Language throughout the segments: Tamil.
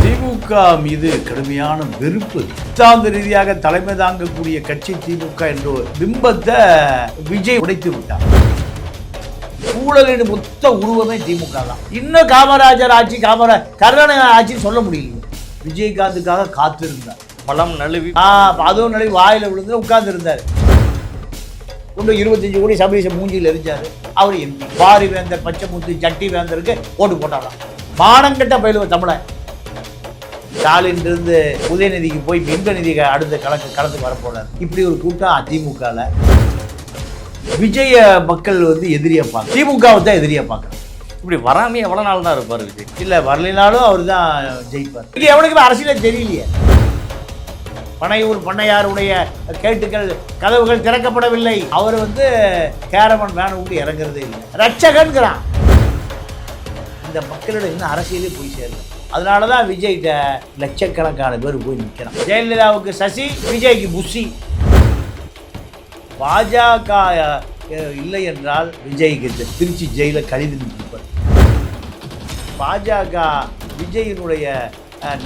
திமுக மீது கடுமையான வெறுப்பு, சித்தாந்த ரீதியாக தலைமை தாங்கக்கூடிய கட்சி திமுக என்ற ஒரு பிம்பத்தை விஜய் உடைத்து விட்டார். ஊழலின் மொத்த உருவமே திமுக தான். இன்னும் காமராஜர் ஆட்சி, கருணாநிதி ஆட்சின்னு சொல்ல முடியல. விஜயகாந்துக்காக காத்திருந்தார். பழம் நழுவி அதுவும் நழுவி வாயில விழுந்து உட்கார்ந்து இருந்தார். 25 கோடி சபரீச மூஞ்சியில் எரிஞ்சாரு. அவர் எம்பி. பாரி வேந்தர், பச்சைமுத்து, ஜட்டி வேந்தருக்கு ஓட்டு போட்டாராம். மானங்கட்ட பயிலுவ தமிழன். ஸ்டாலின் இருந்து உதயநிதிக்கு போய் மின்க நிதி அடுத்த களத்துக்கு வரப்போறாரு. இப்படி ஒரு கூட்டம் அதிமுகல. விஜய மக்கள் எதிரியா பார்க்க, திமுகவை தான் எதிரியா பார்க்கறாங்க. இப்படி வராமே எவ்வளவு நாள் தான் இருப்பாரு விஜய்? இல்ல வரலினாலும் அவர் தான் ஜெயிப்பார். இது எவனுக்குமே அரசியலே தெரியலையே. பனையூர் பண்ணையாருடைய கேட்டுக்கள் கதவுகள் திறக்கப்படவில்லை. அவர் கேரவன் வேன விட்டு இறங்குறதே இல்லை. ரட்சகன்கிறான். இந்த மக்களோட இன்னும் அரசியலே போய் சேருது. அதனாலதான் விஜய்கிட்ட லட்சக்கணக்கான பேர் போய் நிற்கிறான். ஜெயலலிதாவுக்கு சசி, விஜய்க்கு புஷி. பாஜக இல்லை என்றால் விஜய்க்கு திருச்சி ஜெயில கழிந்து நிற்பார். பாஜக விஜயினுடைய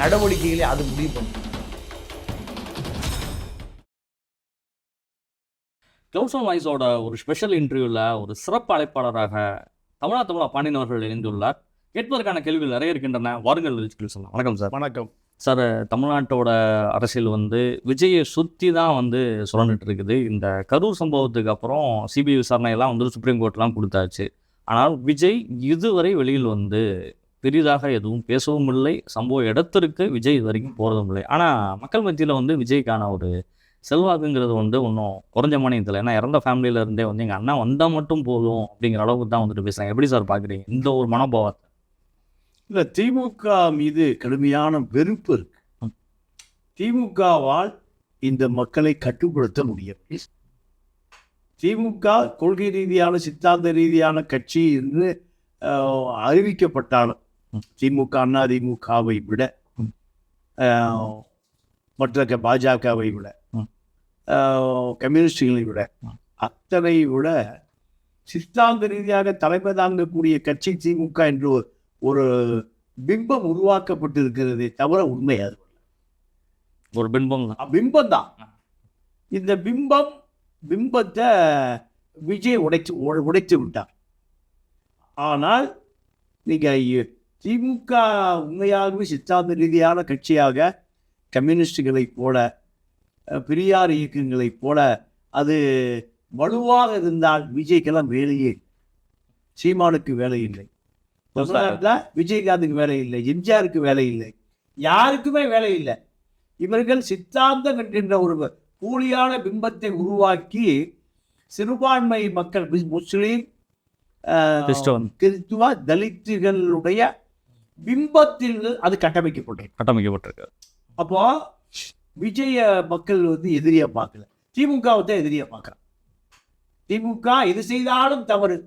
நடவடிக்கைகளை அது முடிவு பண்ணும். க்ளவுட்ஸ் ஆன் வாய்ஸோட ஒரு ஸ்பெஷல் இன்டர்வியூவில் ஒரு சிறப்பு அழைப்பாளராக தமிழா பாண்டியன் அவர்கள் இணைந்துள்ளார். கேட்பதற்கான கேள்விகள் நிறைய இருக்கின்றன. வாருங்கள் சொல்லலாம். வணக்கம் சார். வணக்கம் சார். தமிழ்நாட்டோட அரசியல் விஜயை சுற்றி தான் சுரண்டுட்டு இருக்குது. இந்த கரூர் சம்பவத்துக்கு அப்புறம் சிபிஐ விசாரணையெல்லாம் சுப்ரீம் கோர்ட்லாம் கொடுத்தாச்சு. ஆனால் விஜய் இதுவரை வெளியில் பெரிதாக எதுவும் பேசவும் இல்லை. சம்பவ இடத்திற்கு விஜய் இது வரைக்கும் போகிறதும் இல்லை. ஆனால் மக்கள் மத்தியில் விஜய்க்கான ஒரு செல்வாக்குங்கிறது ஒன்றும் குறைஞ்ச மானியத்தில். ஏன்னா இறந்த ஃபேமிலியில இருந்தே எங்கள் அண்ணா வந்தால் மட்டும் போதும் அப்படிங்கிற அளவுக்கு தான் பேசுகிறாங்க. எப்படி சார் பார்க்குறீங்க இந்த ஒரு மனோபாவத்தை? இல்லை, திமுக மீது கடுமையான வெறுப்பு இருக்கு. திமுகவால் இந்த மக்களை கட்டுப்படுத்த முடியும். திமுக கொள்கை ரீதியான, சித்தாந்த ரீதியான கட்சி என்று அறிவிக்கப்பட்டாலும் திமுக அண்ணா திமுகவை விட, மற்ற பாஜகவை விட, கம்யூனிஸ்டுகளை விட, அத்தனை விட சித்தாந்த ரீதியாக தலைமை தாங்கக்கூடிய கட்சி திமுக என்று ஒரு பிம்பம் உருவாக்கப்பட்டிருக்கிறதே தவிர உண்மை அது ஒரு பிம்பம் தான். இந்த பிம்பத்தை விஜய் உடைத்து விட்டார். ஆனால் நீங்க திமுக உண்மையாகவே சித்தாந்த ரீதியான கட்சியாக கம்யூனிஸ்டுகளை போல, பெரியார் இயக்கங்களைப் போல அது வலுவாக இருந்தால் விஜய்க்கெல்லாம் வேலையே. சீமானுக்கு வேலை இல்லை, விஜயகாந்துக்கு வேலை இல்லை, எம்ஜிஆருக்கு வேலை இல்லை, யாருக்குமே வேலை இல்லை. இவர்கள் சித்தாந்தம் என்கின்ற ஒரு போலியான பிம்பத்தை உருவாக்கி சிறுபான்மை மக்கள், முஸ்லீம், கிறிஸ்துவ, தலித்துகளுடைய பிம்பத்தில் அது கட்டமைக்கப்பட்டிருக்கு. அப்போ விஜய மக்கள் எதிரியா பார்க்கல, திமுகவை தான் எதிரியா பார்க்கறாங்க. திமுக எது செய்தாலும் தவறு,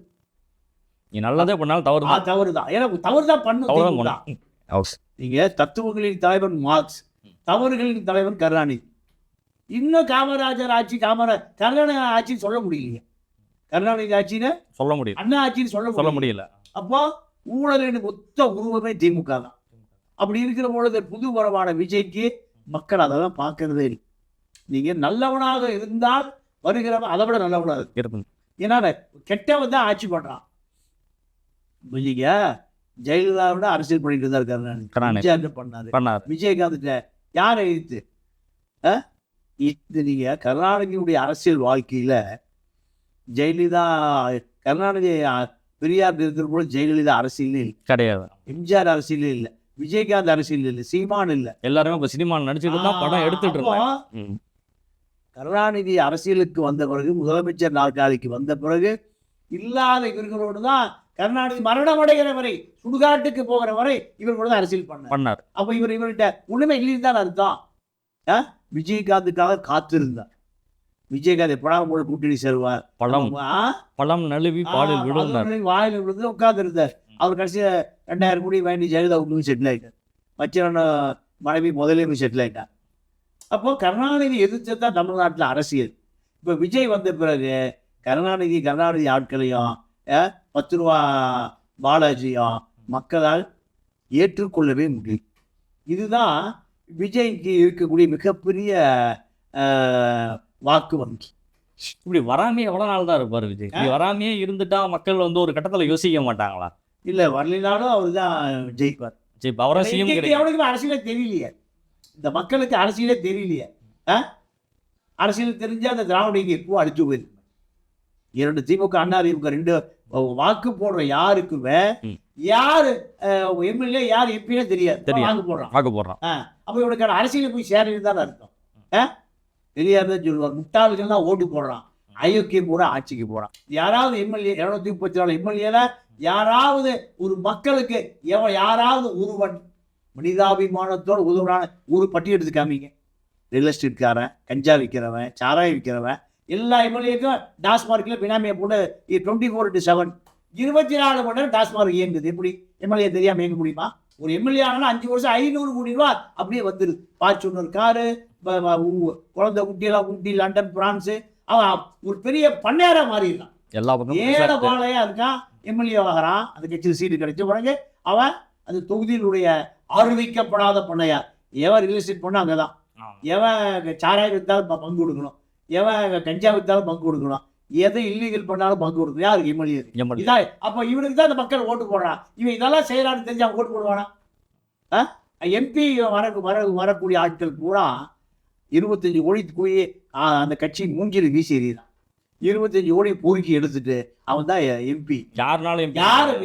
நீ நல்லதே பண்ணாலும் தவறுதான். ஏன்னா தவறுதான் பண்ணும். நீங்க தத்துவங்களின் தலைவன் மார்க்ஸ், தவறுகளின் தலைவன் கருணாநிதி. இன்னும் காமராஜர் ஆட்சி, கருணாநிதி ஆட்சின்னு சொல்ல முடியலையே. கருணாநிதி ஆட்சின்னு சொல்ல முடியும், அண்ணா ஆட்சின்னு சொல்ல முடியல. அப்போ ஊழலின் மொத்த உருவமே திமுக தான். அப்படி இருக்கிற பொழுது புது வரவான விஜய்க்கு மக்கள் அதெல்லாம் பார்க்கறதே இல்லை. நீங்க நல்லவனாக இருந்தால் வருகிறவன் அதை விட நல்லவனாக இருக்கும். ஏன்னா கெட்டவன் தான் ஆட்சி பண்றான். விஜய்ங்க ஜெயலலிதாவோட அரசியல் பண்ணிட்டு இருந்தார் கருணாநிதி பண்ணாரு. விஜயகாந்த் யாரை எதிர்த்து நீங்க கருணாநிதியுடைய அரசியல் வாழ்க்கையில ஜெயலலிதா, கருணாநிதி பெரியார் இருக்கிற போது ஜெயலலிதா அரசியல் கிடையாது, எம்ஜிஆர் அரசியல் இல்லை, விஜயகாந்த் அரசியல் இல்லை, சீமான் இல்லை. எல்லாருமே சினிமா நடிச்சுட்டு தான் படம் எடுத்துட்டு இருக்கோம். கருணாநிதி அரசியலுக்கு வந்த பிறகு, முதலமைச்சர் நாற்காலிக்கு வந்த பிறகு இல்லாத இவர்களோடு தான் கருணாநிதி மரணம் அடைகிற வரை, சுடுகாட்டுக்கு போகிற வரை இவர்களோட தான் அரசியல் பண்ணார். அப்ப இவர்கிட்ட உண்மை இல்லைன்னு தான் அர்த்தம். விஜயகாந்துக்காக காத்திருந்தார். விஜயகாந்த் எப்படாம போல கூட்டணி சேருவார், பழம் நழுவி பாலில் வாயில விழுந்து உட்கார்ந்து இருந்தார். அவர் கடைசியா 2000 கோடி வாங்கி ஜெயலலிதா ஒன்று செட்டில் ஆயிட்டார். மச்சன மனைவி முதலே போய் செட்டில் ஆயிட்டார். அப்போ கருணாநிதி எதிர்த்து தான் தமிழ்நாட்டில் அரசியல். இப்போ விஜய் வந்த பிறகு கருணாநிதி ஆட்களையும் 10 ரூபா பாலாஜியும் மக்களால் ஏற்றுக்கொள்ளவே முடியும். இதுதான் விஜய்க்கு இருக்கக்கூடிய மிகப்பெரிய வாக்கு வங்கி. இப்படி வராமையே எவ்வளோ நாள் தான் இருப்பார் விஜய்? இப்படி வராமையே இருந்துட்டா மக்கள் வந்து ஒரு கட்டத்தில் யோசிக்க மாட்டாங்களா? இல்லை, வரலினாலும் அவர் தான் ஜெயிப்பார். அவரை சிஎம் எவனுக்குமே அரசியலே தெரியலையே, இந்த மக்களுக்கு அரசியலே தெரியலையே. அரசியல் தெரிஞ்சா அந்த திராவிட இங்கே எப்போ அடிச்சு போயிருக்கு. 2 திமுக அதிமுக 2 வாக்கு போடுற யாருக்குமே யாரு எம்எல்ஏ யார் எம்பினே தெரியாது. வாக்கு போடுறான். அப்போ இவனுக்கான அரசியலை போய் சேரது தான் அர்த்தம். தெரியாதுன்னு சொல்லுவார். முட்டாள்கள்லாம் ஓட்டு போடுறான், அயோக்கியம் கூட ஆட்சிக்கு போறான். யாராவது எம்எல்ஏ 234 எம்எல்ஏல யாராவது ஒரு மக்களுக்கு யாராவது ஒருவன் மனிதாபிமானத்தோடு உதவுறான ஒரு பட்டி எடுத்து காமிங்க. ரியல் எஸ்டேட்காரன், கஞ்சா விற்கிறவன், சாராயம் விற்கிறவன், எல்லா எம்எல்ஏக்கும் டாஸ்மார்க்கில் பினாமியை போட்டு 24/7 24 மணி நேரம் டாஸ்மார்க் இயங்குது. எப்படி எம்எல்ஏ தெரியாமல் இயங்க முடியுமா? ஒரு எம்எல்ஏ ஆனால் 5 வருஷம் 500 கோடி ரூபா அப்படியே வந்துடுது. ஃபார்ச்சுனர் காரு, குழந்தை குட்டியெல்லாம் ஊட்டி, லண்டன், பிரான்ஸு, அவன் ஒரு பெரிய பண்ணையாராக மாறிடுறான். எல்லா பக்கம் ஏழை பாளையா இருக்கான், எம்எல்ஏ ஆகிறான். அந்த கட்சியில் சீட்டு கிடைச்ச பிறகு அவன் அந்த தொகுதியினுடைய அறிவிக்கப்படாத பண்ணையார். எவன் ரியல் எஸ்டேட் பண்ண அங்கே தான், எவன் சாராயம் விற்றாலும் பங்கு கொடுக்கணும், எவன் கஞ்சா விற்றாலும் பங்கு கொடுக்கணும், எதை இல்லீகல் பண்ணாலும் பங்கு கொடுக்கணும். யாருக்கு? எம்எல்ஏ. இதான். அப்போ இவனுக்கு தான் இந்த மக்கள் ஓட்டு போடுறான். இவன் இதெல்லாம் செய்யறான்னு தெரிஞ்சு அவன் ஓட்டு போடுவானா? எம்பி வரக்கூடிய ஆட்கள் பூரா 25 கோடி போய் அந்த கட்சி மூஞ்சில் வீசி எறிகிறான். 25 கோடி பொறுக்கி எடுத்துட்டு அவன் தான் எம்பி. யாருனாலும்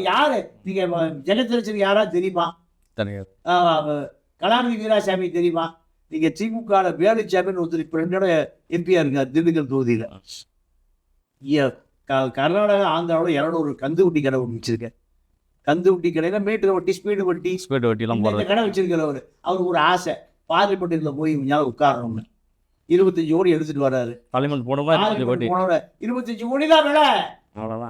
யாரு நீங்க ஜெகத்திரட்சன் யாராவது தெரியுமா? கலாநிதி வீராசாமி தெரியுமா? நீங்க திமுக வேலுச்சாமின்னு ஒருத்தர் இப்போ 2 இடம் எம்பியா இருக்கார் திண்டுக்கல் தொகுதியில். கர்நாடகா ஆந்திராவோட 200 கந்து வட்டி கடை வச்சிருக்கேன். கந்து வட்டி கடையில் மீட்டர் வட்டி, ஸ்பீடு வட்டிலாம் கடை வச்சிருக்கிறவர். அவர் ஒரு ஆசை, பார்லிமெண்ட்டில் போய் உட்காரணும்னு 25 கோடி எடுத்துட்டு வர்றாரு. 25 கோடி தான் விலை.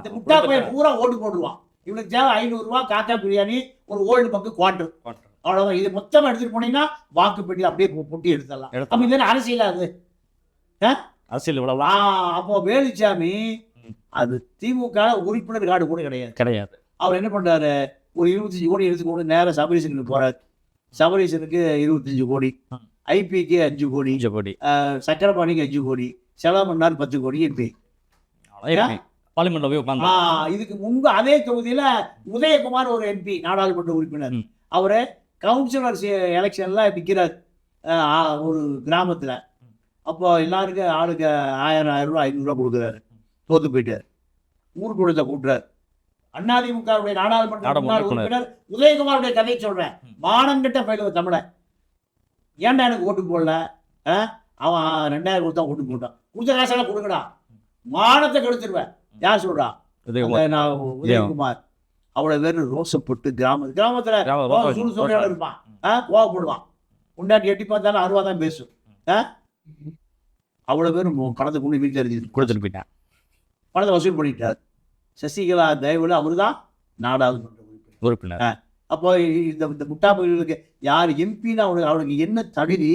இந்த முட்டா பையன் பூரா ஓட்டு போட்டுருவான். இவனுக்கு தேவை 500 ரூபா காக்கா பிரியாணி, ஒரு ஓல்டு பங்கு குவார்டர், அவ்வளோதான். இது மொத்தமாக எடுத்துட்டு போனீங்கன்னா வாக்குப்பெட்டியில் அப்படியே பொட்டி எடுத்துடலாம். அப்போ இது அரசியல் அது அரசியல் இவ்வளவு. அப்போ வேலுச்சாமி அது திமுக உறுப்பினர் கார்டு கூட கிடையாது. அவர் என்ன பண்றாரு? ஒரு 25 கோடி எடுத்துக்கொண்டு நேரம் சபரீசனுக்கு போறாரு. சபரீசனுக்கு 25 கோடி, ஐபிக்கு 5 கோடி, சக்கரபாணிக்கு 5 கோடி, செலவண்ணார் 10 கோடி எம்பி. இதுக்கு முன்பு அதே தொகுதியில உதயகுமார் ஒரு எம்பி, நாடாளுமன்ற உறுப்பினர். அவரு கவுன்சிலர் எலெக்ஷன்ல நிற்கிறார் ஒரு கிராமத்துல. அப்போ எல்லாருக்கும் ஆளுக்கு 1000 ரூபா 500 ரூபா கொடுக்குறாரு. தோத்து போயிட்டார். ஊர்கூடத்தை கூட்டுறாரு. அதிமுகவுடைய நாடாளுமன்ற உறுப்பினர் உதயகுமாருடைய கதையை சொல்றேன். மானங்கிட்ட பயிலுவ தமிழன், ஏன்டா எனக்கு ஓட்டு போடல? அவன் 2000 கொடுத்தா ஓட்டு போட்டான். கொடுத்த காசெல்லாம் கொடுக்கடா, மானத்தை கெடுத்துருவேன். யார் சொல்றா? உதயகுமார். அவ்வளவு பேர் ரோசப்பட்டு கிராமத்துல சூழ்நிலையோட இருப்பான், கோவப்படுவான். உண்டாட்டி எட்டி பார்த்தாலும் 60 தான் பேசும். அவ்வளவு பேர் பணத்தை கொண்டு வீட்டில் இருந்து கொடுத்துட்டு போயிட்டான். பணத்தை வசூல் பண்ணிட்டார். சசிகலா தயவுல அவரு தான் நாடாளுமன்ற உறுப்பினர். அப்போ இந்த முட்டா பயிர்களுக்கு யார் எம்பின்னா அவனுக்கு என்ன தகுதி?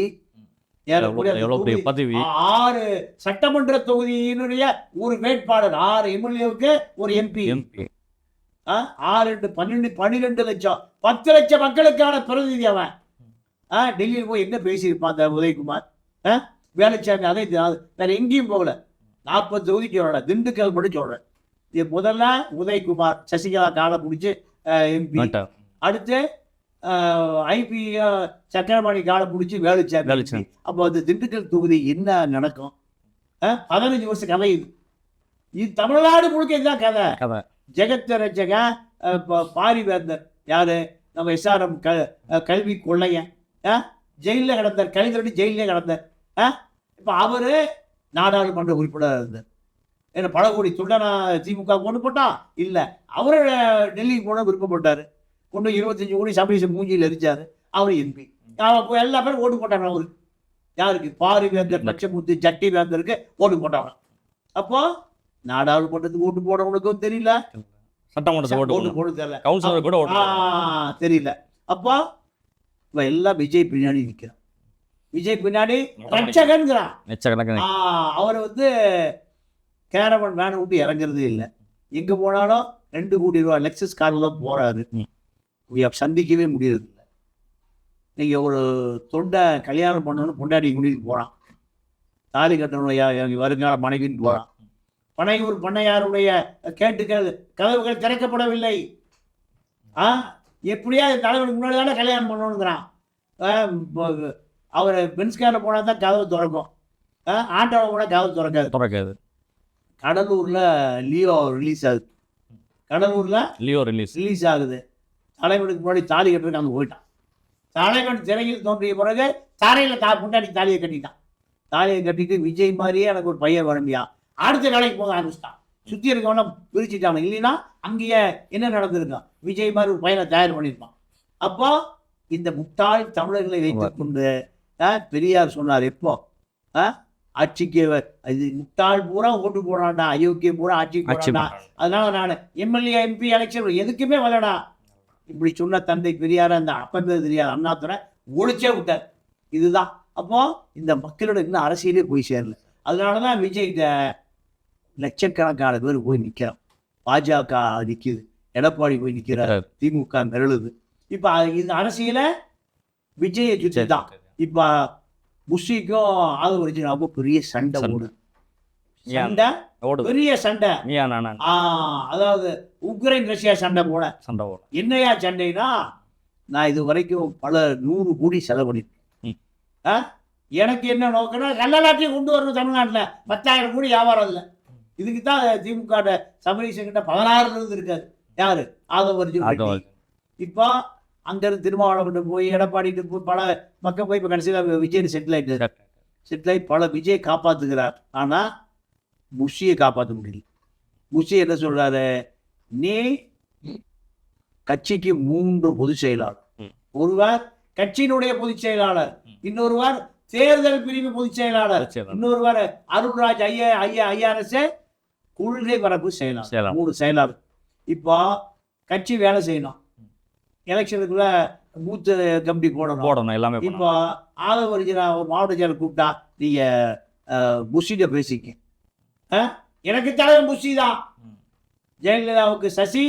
6 சட்டமன்ற தொகுதியினுடைய ஒரு வேட்பாளர், 6 எம்எல்ஏவுக்கு ஒரு எம்பி. 6 12 லட்சம் 10 லட்சம் மக்களுக்கான பிரதிநிதி அவன். டெல்லியில் போய் என்ன பேசியிருப்பான் அந்த உதயகுமார்? வேலுச்சாமி அதை வேற எங்கேயும் போகல. 40 தொகுதிக்கு வரல, திண்டுக்கல் மட்டும் சொல்றேன். இது முதல்ல உதயகுமார் சசிகலா காலை பிடிச்சி எம்பி, அடுத்து ஐபி சக்கரபாணி காலை பிடிச்சி வேலுச்சாமி. அப்போ அந்த திண்டுக்கல் தொகுதி என்ன நடக்கும்? 15 வருஷம் கதை இது. இது தமிழ்நாடு முழுக்க இதுதான் கதை. ஜெகத் ரட்சகன் பாரிவேந்தர் யாரு? நம்ம எஸ்ஆர்எம் கல்வி கொள்ளையன், ஜெயிலில் கிடந்தார், கழிதரடி ஜெயிலே கிடந்தார். இப்போ அவரு நாடாளுமன்ற உறுப்பினராக இருந்தார். ஏன்னா பல கோடி துண்டனா திமுக கொண்டு போட்டா இல்லை, அவரு டெல்லிக்கு போன விருப்பப்பட்டார். கொண்டு 25 கோடி சபரீசன் மூஞ்சியில் எரிச்சாரு. அவர் எம்பி. எல்லா பேரும் ஓட்டு போட்டாங்க. அவரு யாருக்கு? பாரிவேந்தர், லட்சமூர்த்தி, ஜட்டி வேந்தருக்கு ஓட்டு போட்டாங்க. அப்போ நாடாளுமன்றத்துக்கு ஓட்டு போடவனுக்கும் தெரியல, ஓட்டு போட தெரியல. அப்போ எல்லாம் விஜய் பின்னாடி நிற்கிறான். விஜய் பின்னாடி ரட்சகன்கிறான். அவர் கேரவன் வேனை விட்டு இறங்குறதே இல்லை. எங்க போனாலும் 2 கோடி ரூபாய் லெக்ஸஸ் கார்ல தான் போறாரு. சந்திக்கவே முடியறது இல்லை. நீங்கள் ஒரு தொண்டை கல்யாணம் பண்ணணும்னு பொண்டாடி கூட்டிகிட்டு போகிறான், தாலி கட்டணும் வருங்கால மனைவின்னு போகிறான். பனையூர் பண்ணையாருடைய கேட்டுக்கள் கதவுகள் திறக்கப்படவில்லை. எப்படியா தலைவனுக்கு முன்னாடி தானே கல்யாணம் பண்ணணுங்கிறான். அவர் பென்ஸ்காரில் போனால் தான் கதவு திறக்கும், ஆட்டோவில் கூட கதவு திறக்காது. கடலூரில் லியோ ரிலீஸ் ஆகுது. லியோ ரிலீஸ் ஆகுது. தலைவனுக்கு முன்னாடி தாலி கட்டுறதுக்கு அங்கே போயிட்டான். தலைவன் திரையில் தோன்றிய பிறகு தாரையில் முன்னாடி தாலியை கட்டிட்டான். தாலியை கட்டிட்டு விஜய் மாதிரியே எனக்கு ஒரு பையன் வரம்பியா அடுத்த வேலைக்கு போக ஆரம்பிச்சிட்டான். சுற்றி இருக்கவன பிரிச்சுட்டாங்க. இல்லைன்னா அங்கேயே என்ன நடந்திருக்கான், விஜய் மாதிரி ஒரு பையனை தயார் பண்ணியிருப்பான். அப்போ இந்த முட்டாள் தமிழர்களை வைத்துக் கொண்டு பெரியார் சொன்னார், எப்போ ஆட்சிக்கு இது முட்டாள் பூரா ஓட்டு போடாண்டா, அயோக்கிய பூரா ஆட்சிக்கு போடாண்டா, அதனால நான் எம்எல்ஏ எம்பி எலெக்ஷன் எதுக்குமே வரலடா இப்படி சொன்ன தந்தை பெரியார் அந்த அப்பந்தது தெரியாத அண்ணாத்துறை ஒழிச்சே விட்டார். இதுதான் அப்போ இந்த மக்களோட இன்னும் அரசியலே போய் சேரல. அதனாலதான் விஜய் லட்சக்கணக்கான பேர் போய் நிற்கிறான். பாஜக நிற்குது, எடப்பாடி போய் நிற்கிறார், திமுக மிரளுது. இப்ப இந்த அரசியல விஜயை சுற்றி தான். இப்ப புஷிக்கும் ஆதரவு பெரிய சண்டை ஓடுது. பெரிய சண்டை, அதாவது உக்ரைன் ரஷ்யா சண்டை போல. என்னையா சண்டைனா, நான் இது வரைக்கும் பல 100 கோடி செலவு பண்ணிருக்கேன். எனக்கு என்ன நோக்கம்னா கள்ளலாட்சியம் கொண்டு வரணும் தமிழ்நாட்டில். 10,000 கோடி வியாபாரம் இல்லை. இதுக்கு தான் திமுக சபரீசன் கிட்ட 16 இருக்காரு. யாரு ஆதவ. இப்போ அங்கிருந்து திருமாவளவன் போய் எடப்பாடிட்டு போய் பல மக்கள் போய் இப்போ கடைசியில் விஜய் செட்டில் ஆகி பல விஜய் காப்பாத்துக்கிறார். ஆனா புஷியை காப்பாற்ற முடியல. புஷி என்ன சொல்றாரு, நீ கட்சிக்கு 3 பொதுச் செயலாளர், ஒருவர் கட்சியினுடைய பொதுச் செயலாளர், இன்னொருவர் தேர்தல் பிரிவு பொதுச் செயலாளர், இன்னொருவர் அருண்ராஜ் ஐஆர்எஸ் கொள்கை பரப்பு செயலாளர், 3 செயலாளர். இப்போ கட்சி வேலை செய்யணும், எலெக்ஷனுக்குள்ள பூத் கமிட்டி போடணும் எல்லாமே. இப்போ ஆதவரிஜனா ஒரு மாவட்ட செயலர் கூப்பிட்டா, நீங்க புஷிட்ட பேசிக்க. எனக்கு தலைவர் புஷி தான். ஜெயலலிதாவுக்கு சசி,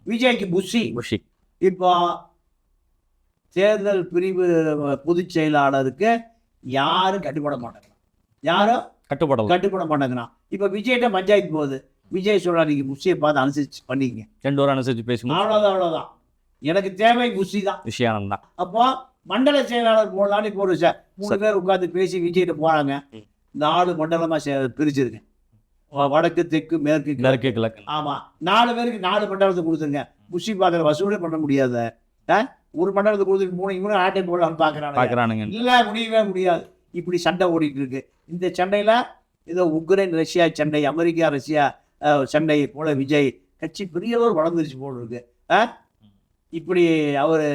விஜய்க்கு புஷி. இப்போ தேர்தல் பிரிவு பொதுச் செயலாளருக்கு யாரும் கட்டுப்பட மாட்டேங்கிறான். யாரும் கட்டுப்பட மாட்டேங்கிறான். இப்போ விஜய்கிட்ட பஞ்சாயத்து போகுது. விஜய் சொல்றா, நீங்க புஷியை பார்த்து அனுசரிச்சு பண்ணிக்கங்க, 2 அனுசரிச்சு பேசுங்க, அவ்வளோதான். எனக்கு தேவை புஷி தான், விஷயம் தான். அப்போ மண்டல செயலாளர் போடலான்னு இப்போ ஒரு 3 பேர் உட்காந்து பேசி விஜய்கிட்ட போறாங்க. 4 மண்டலமா பிரிச்சிருங்க, வடக்கு தெற்கு மேற்கு கிழக்கு. ஆமா, 4 பேருக்கு 4 மண்டலத்தை கொடுத்துருங்க. புஷி பார்க்கற வசூலே பண்ண முடியாத ஒரு மண்டலத்தை கொடுத்துட்டு 3 இவனும் ஆட்டை போடலான்னு பாக்குறானுங்க. இல்ல, முடியவே முடியாது. இப்படி சண்டை ஓடிட்டு இருக்கு. இந்த சண்டையில ஏதோ உக்ரைன் ரஷ்யா சண்டை, அமெரிக்கா ரஷ்யா சண்டை போல விஜய் கட்சி பெரியவர் வளர்ந்துருச்சு போல இருக்கு. இப்படி அவரு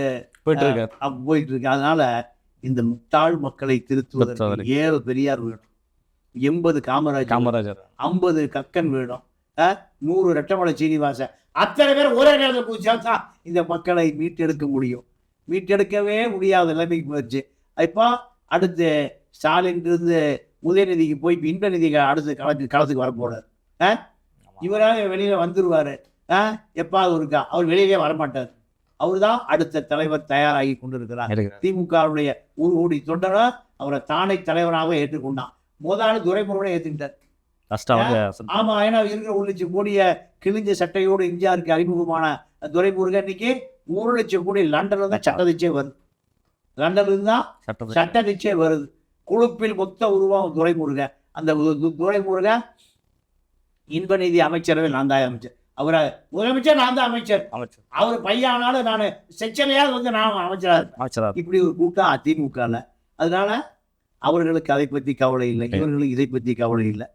போயிட்டு இருக்கு. அதனால இந்த முட்டாள் மக்களை திருத்துவதற்கு 7 பெரியார் வேணும், 80 காமராஜர், 50 கக்கன் வேணும், 100 ரெட்டமலை சீனிவாசன். அத்தனை பேர் ஒரே நேரத்தில் குதிச்சா இந்த மக்களை மீட்டெடுக்க முடியும். மீட்டெடுக்கவே முடியாத நிலைமைக்கு போயிடுச்சு. இப்போ அடுத்து ஸ்டாலின் இருந்து உதயநிதிக்கு போய் இன்பநிதி அடுத்து களத்துக்கு வர போறாரு. இவராக வெளியில வந்துருவாரு. எப்பாவது இருக்கா, அவர் வெளியிலே வரமாட்டார். அவர் தான் அடுத்த தலைவர் தயாராகி கொண்டிருக்கிறார். திமுகவுடைய ஒரு கோடி தொண்டரா அவரை தானே தலைவராக ஏற்றுக்கொண்டான். முதலாளி துரைமுருகனை ஏற்றுக்கிட்டார். ஆமா, ஏன்னா இருக்கிற 1 லட்சம் கோடிய கிழிஞ்ச சட்டையோடு இந்தியாவுக்கு அறிமுகமான துரைமுருகன் இன்னைக்கு 1 லட்சம் கோடி லண்டன்ல தான் சட்ட நிச்சயம் வருது. லண்டன்ல இருந்து தான் சட்ட நிச்சயம் வருது. குழுப்பில் மொத்த உருவம் துரைமுருகன். அந்த துரைமுருகன் இன்பநிதி அமைச்சரவை நான் தான் அமைச்சர், அவரை முதலமைச்சர் நான் தான் அமைச்சர். அவர் பையனாலும் நான் செக்ஷனையாவது வந்து நான் அமைச்சராக. இப்படி ஒரு கூட்டம் அதிமுகல. அதனால அவர்களுக்கு அதை பற்றி கவலை இல்லை, இவர்களுக்கு இதை பற்றி கவலை இல்லை.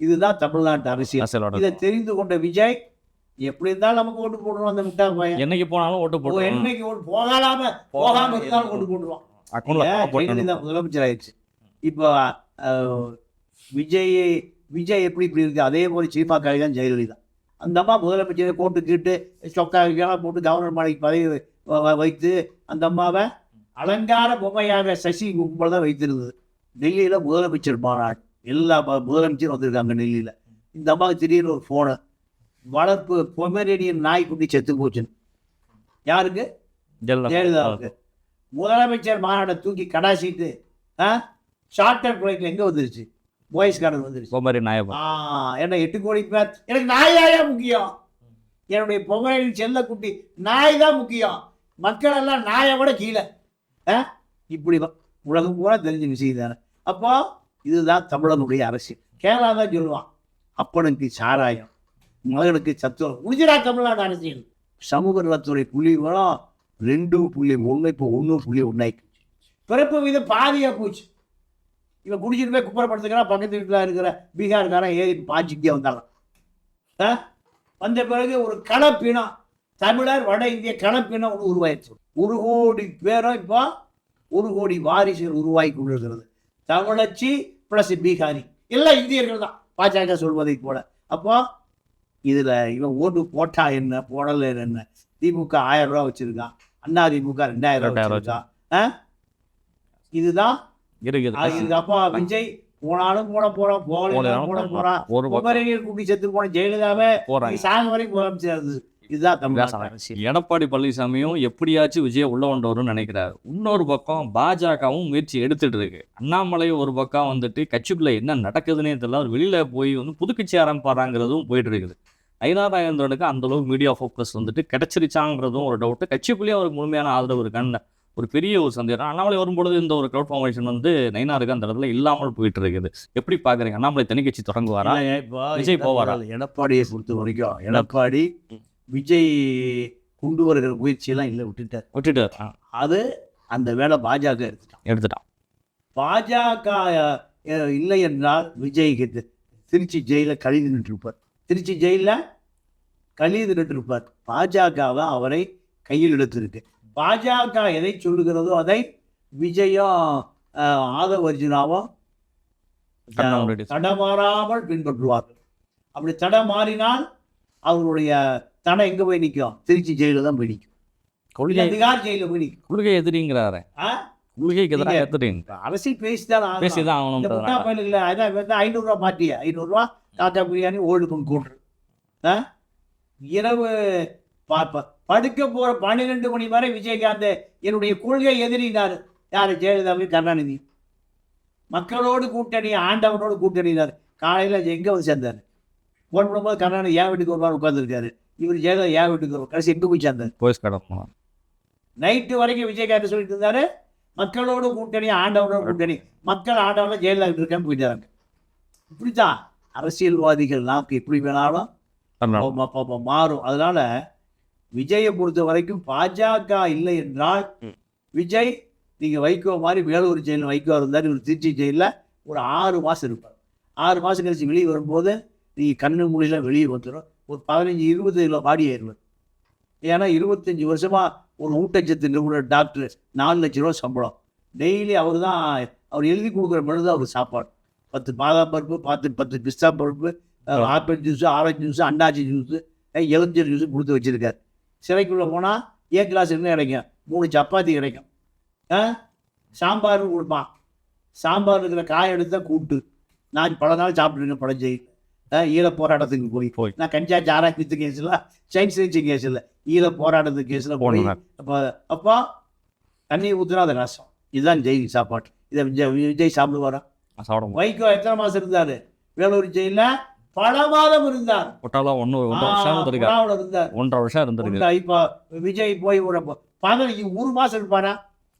இதுதான் தமிழ்நாட்டு அரசியல். இதை தெரிந்து கொண்ட விஜய் எப்படி இருந்தாலும் நமக்கு ஓட்டு போடுவோம். அந்த முட்டா பையன் என்னைக்கு போனாலும் ஓட்டு போடுவோம், என்னைக்கு ஓட்டு போகாம இருந்தாலும் ஓட்டு போடுவான். முதலமைச்சர் ஆயிடுச்சு. இப்போ விஜய் எப்படி இப்படி இருக்கு, அதே மாதிரி சினிமா காய் தான் ஜெயலலிதா. அந்த அம்மா முதலமைச்சரை கோட்டு கீட்டு சொக்கா போட்டு கவர்னர் மாளிகை பதவி வைத்து அந்த அம்மாவை அலங்கார பொம்மையாக சசி கும்பல் தான் வைத்திருந்தது. டெல்லியில் முதலமைச்சர் மாநாடு, எல்லா முதலமைச்சரும் வந்திருக்காங்க டெல்லியில். இந்த அம்மாவுக்கு திடீர்னு ஒரு ஃபோனை, வளர்ப்பு பொமரேனியன் நாய்க்குட்டி செத்து போச்சுன்னு. யாருக்கு? ஜெயலலிதாவுக்கு. முதலமைச்சர் மாநாட்டை தூக்கி கடாசிட்டு ஷார்ட்டர் ஃப்ளைட்டில் எங்கே வந்துருச்சு? பாய்ஸ் கார்டன் வந்துருச்சு. பொம்மரி நாயபா என்ன 8 கோடி பேர் எனக்கு நாயாயா முக்கியம், என்னுடைய பொம்மரின் செல்லக்குட்டி நாய் தான் முக்கியம், மக்கள் எல்லாம் நாயை விட கீழே. இப்படி உலகம் பூரா தெரிஞ்ச விஷயம் தானே. அப்போ இதுதான் தமிழனுடைய அரசியல். கேரளா தான் சொல்லுவான், அப்பனுக்கு சாராயம் மகனுக்கு சத்துவம். முடிஞ்சடா தமிழ்நாடு அரசியல். சமூக நலத்துறை புள்ளிவரம் 2.1 இப்போ 1.1 பிறப்பு வீதம் பாதியாக போச்சு. இவன் குடிச்சிட்டு போய் குப்பரப்படுத்துக்கிறான், பக்கத்து வீட்டில் இருக்கிற பீகார்காரன் ஏறி பாய்ச்சிக்கே வந்தாலும் வந்த பிறகு ஒரு கலப்பினம், தமிழர் வட இந்திய கலப்பினம் ஒன்று உருவாயிடுச்சு. 1 கோடி பேரும் இப்போ 1 கோடி வாரிசுகள் உருவாகி கொண்டிருக்கிறது. தமிழச்சி ப்ளஸ் பீகாரி எல்லாம் இந்தியர்கள் தான், பாஜக சொல்வதை போல. அப்போ இதில் இவன் ஓட்டு போட்டா என்ன போடல என்ன? திமுக 1000 ரூபா வச்சிருக்கான், அண்ணா திமுக 2000 ரூபா வச்சிருக்கான். இதுதான் இருக்குது. அப்பா விஜய் போனாலும் போட போறான், போறான். கூட்டி செத்து போன ஜெயலலிதாவே சாக வரைக்கும் போறது. இதுதான் தமிழ். எடப்பாடி பழனிசாமியும் எப்படியாச்சும் விஜய் உள்ள கொண்டு நினைக்கிறாரு. இன்னொரு பக்கம் பாஜகவும் முயற்சி எடுத்துட்டு இருக்கு. அண்ணாமலை ஒரு பக்கம் வந்துட்டு கட்சிக்குள்ள என்ன நடக்குதுன்னே தெரியல, அவர் வெளியில போய் புது கட்சி ஆரம்பிப்பாராங்கிறதும் போயிட்டு இருக்குது. நயினாராயணனுக்கு அந்த அளவுக்கு மீடியா ஃபோக்கஸ் கிடைச்சிருச்சாங்கிறதும் ஒரு டவுட்டு. கட்சிக்குள்ளேயே அவருக்கு முழுமையான ஆதரவு இருக்கான்னு ஒரு பெரிய ஒரு சந்தேகம். அண்ணாமலை வரும்பொழுது இந்த ஒரு க்ரௌட் ஃபார்மேஷன் நயினாருக்கு அந்த இடத்துல இல்லாமல் போயிட்டு இருக்குது. எப்படி பாக்குறீங்க? அண்ணாமலை தனி கட்சி தொடங்குவாரா, விஜய் போவாரா? எடப்பாடியை பொறுத்த வரைக்கும் எடப்பாடி விஜய் கொண்டு வருகிற முயற்சியெல்லாம் இல்லை, விட்டுட்டார். அது அந்த வேலை பாஜக எடுத்துட்டான். பாஜக இல்லை என்றால் விஜய்க்கு திருச்சி ஜெயிலில் கழிந்து நின்றுருப்பார். திருச்சி ஜெயிலில் கழிந்து நின்றுருப்பார். பாஜகவை அவரை கையில் எடுத்திருக்கு. பாஜக எதை சொல்லுகிறதோ அதை விஜயும் ஆதவ அர்ஜுனாவும் தடமாறாமல் பின்பற்றுவார்கள். அப்படி தடமாறினால் அவருடைய தடை எங்கே போய் நிற்கும்? திருச்சி ஜெயிலில் தான் போய் நிற்கும். அதிகார ஜெயிலில் போய் நிற்கும். கொள்கை எதிரிங்கிறாரு. கொள்கைக்கு எதிராக எதிரிங்க. அரசியல் பேசிதான் ஆகணும். 500 ரூபா பார்ட்டியா, 500 ரூபா டாட்டா பிரியாணி ஓல்டு கொண்டு கூட்டுரு. இரவு படுக்க போகிற 12 மணி வரை விஜயகாந்த் என்னுடைய கொள்கை எதிரினார். யார்? ஜெயலலிதாவும் கருணாநிதி. மக்களோடு கூட்டணி, ஆண்டவனோடு கூட்டணினார். காலையில் எங்கே வந்து சேர்ந்தார்? ஃபோன் பண்ணும்போது கருணாநிதி ஏன் வீட்டுக்கு ஒரு நாள் உட்காந்துருக்காரு. இவர் ஜெயலலிதா ஏன் வீட்டுக்கு வரும்? கடைசி எங்கே போய் சேர்ந்தார்? போலீஸ் கடை நைட்டு வரைக்கும் விஜயகாந்த் சொல்லிட்டு இருந்தாரு, மக்களோடு கூட்டணி, ஆண்டவனோட கூட்டணி. மக்கள் ஆண்டவன ஜெயலலிதா இருக்கான்னு போயிட்டாங்க. இப்படித்தான் அரசியல்வாதிகள் நாக்கு எப்படி வேணாலும் மாறும். அதனால விஜயை பொறுத்த வரைக்கும் பாஜக இல்லை என்றால் விஜய் நீங்கள் வைகோ மாதிரி வேலூர் ஜெயிலில் வைகோ இருந்தார், இவர் திருச்சி ஜெயிலில் ஒரு 6 மாதம் இருப்பார். 6 மாதம் கழிச்சு வெளியே வரும்போது நீங்கள் கண்ணு மூலையில் வெளியே வந்துடும். ஒரு 15-20 கிலோ பாடி ஏறுவார். ஏன்னா 25 வருஷமாக ஒரு ஊட்டச்சத்து நிபுணர் டாக்டர், 4 லட்ச ரூபா சம்பளம். டெய்லி அவர் எழுதி கொடுக்குற மருந்து தான் அவர் சாப்பாடு. 10 பாதாம் பருப்பு, 10 பிஸ்தா பருப்பு, ஆப்பிள் ஜூஸு, ஆரஞ்சு ஜூஸு, அண்டாச்சி ஜூஸு, இளஞ்சீர் ஜூஸு கொடுத்து வச்சுருக்காரு. சிறைக்குள்ளே போனால் கிளாஸ் என்ன கிடைக்கும்? 3 சப்பாத்தி கிடைக்கும். சாம்பார் கொடுப்பான். சாம்பார் இருக்கிற காய் எடுத்தால் கூட்டு. நான் பல நாள் சாப்பிட்ருக்கேன் பழஞ்செய் ஈழ போராட்டத்துக்கு போய். நான் கஞ்சா சாராயத்து கேஸில், சைன்ஸ் ரீச்சிங் கேஸில், ஈழ போராட்டத்துக்கு கேஸில் போய். அப்போ தண்ணி ஊற்றுனா அது ரசம். இதுதான் ஜெயில் சாப்பாடு. இதை விஜய் சாப்பிடுவாரா? வைகோ எத்தனை மாதம் இருந்தார் வேலூர் ஜெயிலில்? பல மாதம் இருந்தார். 1.5 வருஷம் இருந்தார். இப்போ விஜய் போய் ஒரு 1 மாதம் இருப்பாரா?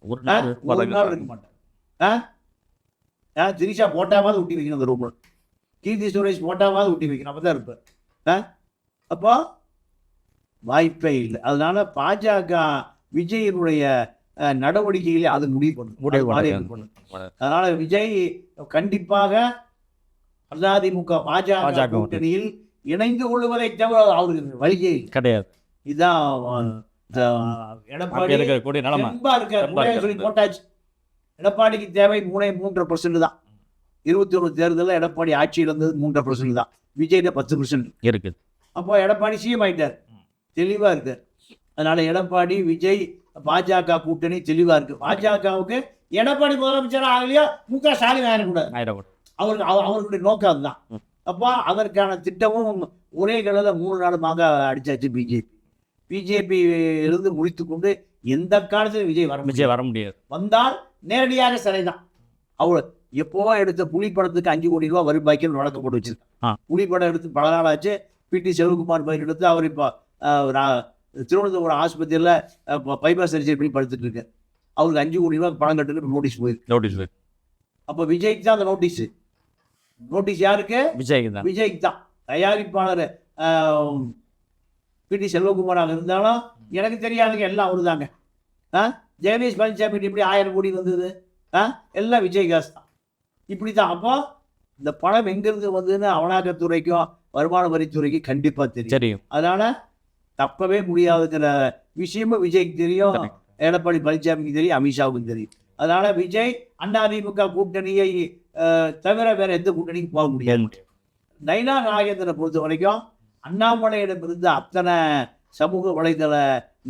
ஒரு நாள் இருக்க மாட்டார். திரிஷா போட்டாவது ஊட்டி வைக்கணும் அந்த ரூம்ல. கீர்த்தி சுரேஷ் போட்டாவது ஊட்டி வைக்கணும், அப்போ தான் இருப்பார். அப்போ வாய்ப்பே இல்லை. அதனால பாஜக விஜயினுடைய நடவடிக்கைகளை அது முடிவு பண்ணும். அதனால விஜய் கண்டிப்பாக அதிமுக பாஜக கூட்டணியில் இணைந்து கொள்வதை தவிர அவருக்கு வழியே கிடையாது. இதுதான் எடப்பாடி போட்டாச்சு. எடப்பாடிக்கு தேவை 3.5% தான். 21 தேர்தலில் எடப்பாடி ஆட்சியில் இருந்தது 3.5% தான். விஜய்ல 10% இருக்குது. அப்போ எடப்பாடி சிஎம் ஆயிட்டார், தெளிவாக இருக்கார். அதனால எடப்பாடி விஜய் பாஜக கூட்டணி தெளிவாக இருக்கு. பாஜகவுக்கு எடப்பாடி முதலமைச்சர் ஆகலையா, முக ஸ்டாலின் ஆயிடக்கூடாது. அவர்களுடைய நோக்கம் அதுதான். அப்போ அதற்கான திட்டமும் ஒரே கடலில் 3 நாளுமாக அடிச்சாச்சு பிஜேபி. பிஜேபி இருந்து முடித்து கொண்டு எந்த காலத்துல விஜய் வர முடியாது. வந்தால் நேரடியாக சிறை தான். அவர் எப்போவா எடுத்த புலி படத்துக்கு 5 கோடி ரூபாய் வருவாய்க்கு வழக்கு போட்டு வச்சிருக்கான். புலி படம் எடுத்து பல நாள் ஆச்சு. பிடி செல்வகுமார் பயிர் எடுத்து அவர் இப்போ திருவனந்தபுரம் ஆஸ்பத்திரியில் பைபாஸ் சர்ஜரி பண்ணி படுத்துட்டு இருக்காரு. அவருக்கு 5 கோடி ரூபாய் பணம் கட்டுன்னு நோட்டீஸ் போயிருக்கு. அப்போ விஜய்க்கு தான் அந்த நோட்டீஸ் யாருக்கு? விஜய்க்கு தான். தயாரிப்பாளர் பிடி செல்வகுமாராக இருந்தாலும் எனக்கு தெரியாதுங்க, எல்லாம் அவரு தாங்க. ஜெகதீஷ் பழனிசாமி இப்படி 1000 கோடி வந்தது, எல்லாம் விஜய் காசு தான். இப்படி தான். அப்போ இந்த பணம் எங்கிருந்து வந்ததுன்னு அமலாக்கத்துறைக்கும் வருமான வரித்துறைக்கும் கண்டிப்பாக தெரியும். அதனால தப்பவே முடியாதுங்கிற விஷயமும் விஜய்க்கு தெரியும், எடப்பாடி பழனிசாமிக்கு தெரியும், அமித்ஷாவுக்கும் தெரியும். அதனால விஜய் அதிமுக கூட்டணியை தவிர வேற எந்த கூட்டணிக்கும் போக முடியாது. நயினா நாகேந்திரனை பொறுத்த வரைக்கும் அண்ணாமலையிடமிருந்து அத்தனை சமூக வலைதள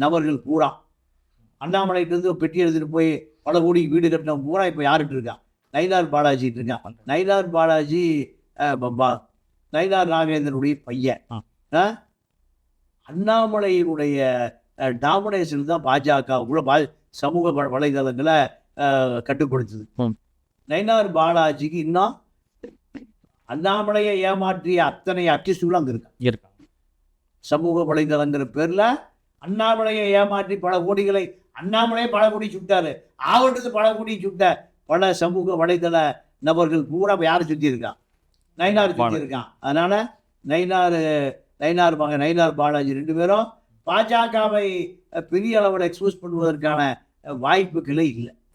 நபர்கள் பூரா அண்ணாமலையிலிருந்து பெட்டி எடுத்துட்டு போய் பல கோடி வீடு கட்டின பூரா இப்போ யாருட்டு இருக்கான்? நயினார் பாலாஜி இருக்கான். நயினார் பாலாஜி நயினார் நாகேந்திரனுடைய பையன். அண்ணாமலையினுடைய டாமினேஷன் தான் பாஜக சமூக வலைதளங்களை கட்டுப்படுத்துது. நயினார் பாலாஜிக்கு இன்னும் அண்ணாமலையை ஏமாற்றிய அத்தனை அக்கிஸ்டுகளும் அங்கே இருக்கான். சமூக வலைதளங்கிற பேர்ல அண்ணாமலையை ஏமாற்றி பல கோடிகளை அண்ணாமலையை பல கோடி சுட்டாரு. ஆவட்டத்து பல கோடி சுட்ட பல சமூக வலைதள நபர்கள் பூரா யாரை சுற்றி இருக்கான்? நயினார் சுற்றி இருக்கான். அதனால நயினார் பாலாஜி 2 பேரும் பாஜகவை பெரிய அளவில் எக்ஸ்போஸ் பண்ணுவதற்கான வாய்ப்புகளே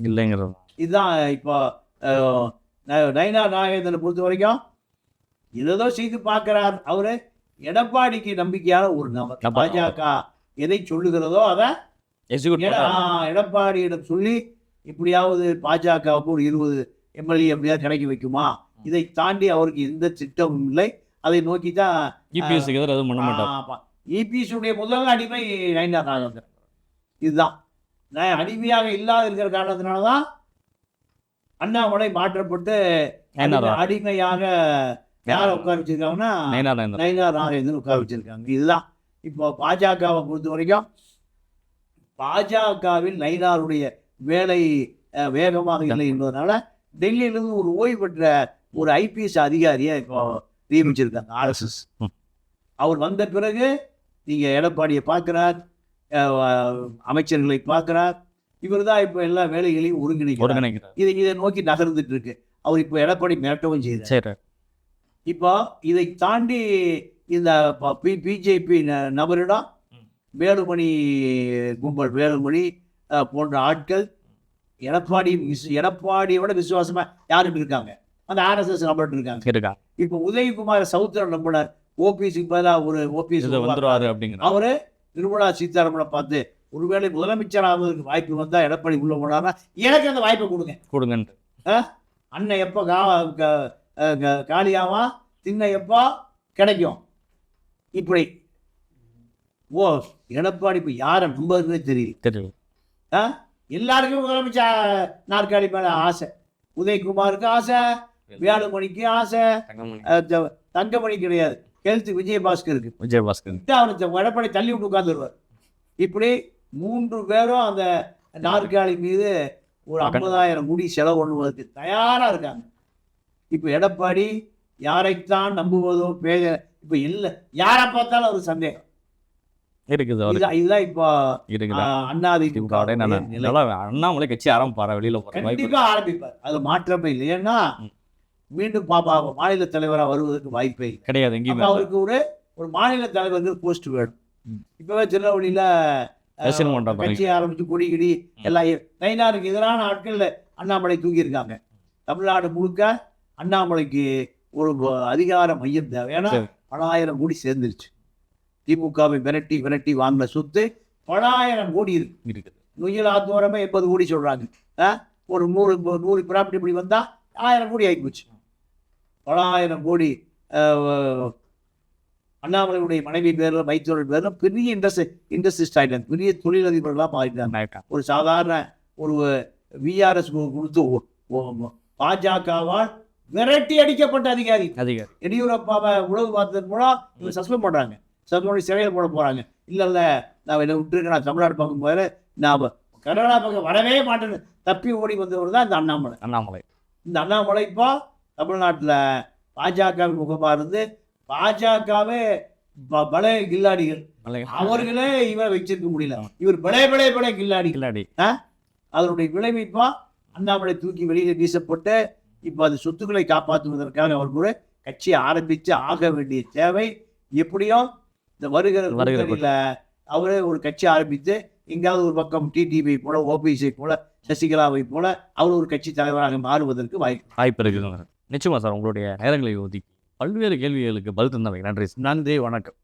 இல்லைங்கிறது இதுதான். இப்போ நயினார் நாகேந்திரனை பொறுத்த வரைக்கும் ஏதோ செய்து பார்க்கிறார். அவரு எடப்பாடிக்கு நம்பிக்கையான ஒரு நபர். பாஜக எதை சொல்லுகிறதோ அதை எடப்பாடியிடம் சொல்லி இப்படியாவது பாஜகவுக்கு ஒரு 20 எம்எல்ஏ எப்படியாவது கிடைக்க வைக்குமா, இதை தாண்டி அவருக்கு எந்த திட்டமும் இல்லை. அதை நோக்கி தான் இபிஎஸ்னுடைய முதல் அடிமை நயினார் நாகேந்திரன். இதுதான் அடிமையாக இல்லாத இருக்கிற காரணத்தினாலதான் அண்ணாமலை மாற்றப்பட்டு அடிமையாக யாரை உட்கார வச்சிருக்காங்கன்னா நயினார் நாகேந்திரன் உட்கார வச்சிருக்காங்க. இதுதான் இப்போ பாஜகவை பொறுத்த வரைக்கும் பாஜகவில் நயினாருடைய வேலை வேகமாக இல்லை என்பதனால டெல்லியிலிருந்து ஒரு ஓய்வு பெற்ற ஒரு ஐபிஎஸ் அதிகாரியை இப்போ நியமிச்சிருக்காங்க RSS. அவர் வந்த பிறகு நீங்க எடப்பாடியை பார்க்கிறார், அமைச்சர்களை பார்க்கிறார். இவர் தான் இப்போ எல்லா வேலைகளையும் ஒருங்கிணைக்கிறார். இதை நோக்கி நகர்ந்துட்டு இருக்கு. அவர் இப்போ எடப்பாடி மிரட்டவும் செய்தார். இப்போ இதை தாண்டி இந்த பிஜேபி நபரிடம் வேலுமணி கும்பல், வேலுமணி போன்ற ஆட்கள் எடப்பாடியோட விசுவாசமா யாருக்கு இருக்காங்க? அந்த RSS நம்பர் இருக்காங்க. இப்போ உதயகுமார் சவுத்திர நம்பர் ஓபிஎஸ்க்கு பதிலாக ஒரு ஓபிஎஸ் அவரு நிர்மலா சீதாராமனை பார்த்து ஒருவேளை முதலமைச்சர் ஆவதற்கு வாய்ப்பு வந்தா எடப்பாடி உள்ள போனார்னா எனக்கு அந்த வாய்ப்பை கொடுங்க. அண்ணன் எப்போ காலியாவா தின்ன எப்போ கிடைக்கும்? இப்படி எடப்பாடி இப்போ யாரை நம்புறதுனே தெரியல. எல்லாருக்கும் முதலமைச்சர் நாற்காலி மேல ஆசை. உதயகுமாருக்கு ஆசை, வேலுமணிக்கு ஆசை, தங்கமணி கிடையாது, ஹெல்த் விஜயபாஸ்கருக்கு. அவனுக்கு எடப்பாடி தள்ளி விட்டு உட்கார்ந்துருவார். இப்படி 3 பேரும் அந்த நாற்காலி மீது ஒரு 50,000 கோடி செலவு பண்ணுவதற்கு தயாரா இருக்காங்க. இப்போ எடப்பாடி யாரைத்தான் நம்புவதோ இப்போ இல்லை, யாரை பார்த்தாலும் ஒரு சந்தேகம் இருக்குது. இதுதான் இப்போ அண்ணாமலை கட்சி ஆரம்பிப்பார், வெளியில கண்டிப்பா ஆரம்பிப்பார். அது மாற்றமே இல்லை. ஏன்னா மீண்டும் பாப்பா மாநில தலைவராக வருவதற்கு வாய்ப்பே கிடையாது. அவருக்கு ஒரு மாநில தலைவர்கள் போஸ்ட் வேணும். இப்பவே திருநெல்வேலியில கட்சி ஆரம்பிச்சு கொடிகிடி எல்லாம் நயினாருக்கு எதிரான ஆட்கள் அண்ணாமலை தூக்கியிருக்காங்க. தமிழ்நாடு முழுக்க அண்ணாமலைக்கு ஒரு அதிகார மையம் தேவை. ஏன்னா 10,000 கோடி சேர்ந்துருச்சு. திமுகவை விரட்டி வாங்கின சொத்து 10,000 கோடி இருக்குது. நுயல் ஆத்தோரமே 80 கோடி சொல்றாங்க. ஒரு 100 ப்ராப்பர்ட்டி இப்படி வந்தா 1000 கோடி ஆகிப்போச்சு. 10,000 கோடி அண்ணாமலையுடைய மனைவி பேரில், மைத்தோரின் பேரில் பெரிய இண்டஸ்ட்ரிஸ்ட் ஆகிட்டாங்க, பெரிய தொழிலதிபர்களாக மாறிட்டாங்க. ஒரு சாதாரண ஒரு விஆர்எஸ் கொடுத்து பாஜகவால் விரட்டி அடிக்கப்பட்ட அதிகாரி எடியூரப்பாவை உளவு பார்த்ததன் மூலம் இவங்க சஸ்பெண்ட் பண்ணுறாங்க. சஸ்பெண்ட் பண்ணி சிறையில் போட போகிறாங்க. இல்லை நான் என்னை விட்டுருக்க, நான் தமிழ்நாடு பார்க்கும் போது நாம் கரோனா பக்கம் வரவே மாட்டேன்னு தப்பி ஓடி வந்தவர் தான் இந்த அண்ணாமலை. இந்த அண்ணாமலை இப்போ தமிழ்நாட்டில் பாஜகவின் முகமாக இருந்து பாஜகவே பலே கில்லாடிகள் அவர்களே இவன் வச்சிருக்க முடியல. இவர் பலே கில்லாடி. அதனுடைய விளைவிப்பா அண்ணாமலை தூக்கி வெளியே வீசப்பட்டு இப்போ அது சொத்துக்களை காப்பாற்றுவதற்காக அவர் கூட கட்சியை ஆரம்பித்து ஆக வேண்டிய தேவை. எப்படியும் இந்த வருகிற அவரே ஒரு கட்சி ஆரம்பித்து எங்காவது ஒரு பக்கம் டிடிவி போல ஓபிஎஸ்ஐ போல சசிகலாவை போல அவர் ஒரு கட்சி தலைவராக மாறுவதற்கு வாய்ப்பு இருக்குது. நிச்சயமா சார், உங்களுடைய நேரங்களை ஒதுக்கி பல்வேறு கேள்விகளுக்கு பதில் தந்தவை நன்றி. நன்றி, வணக்கம்.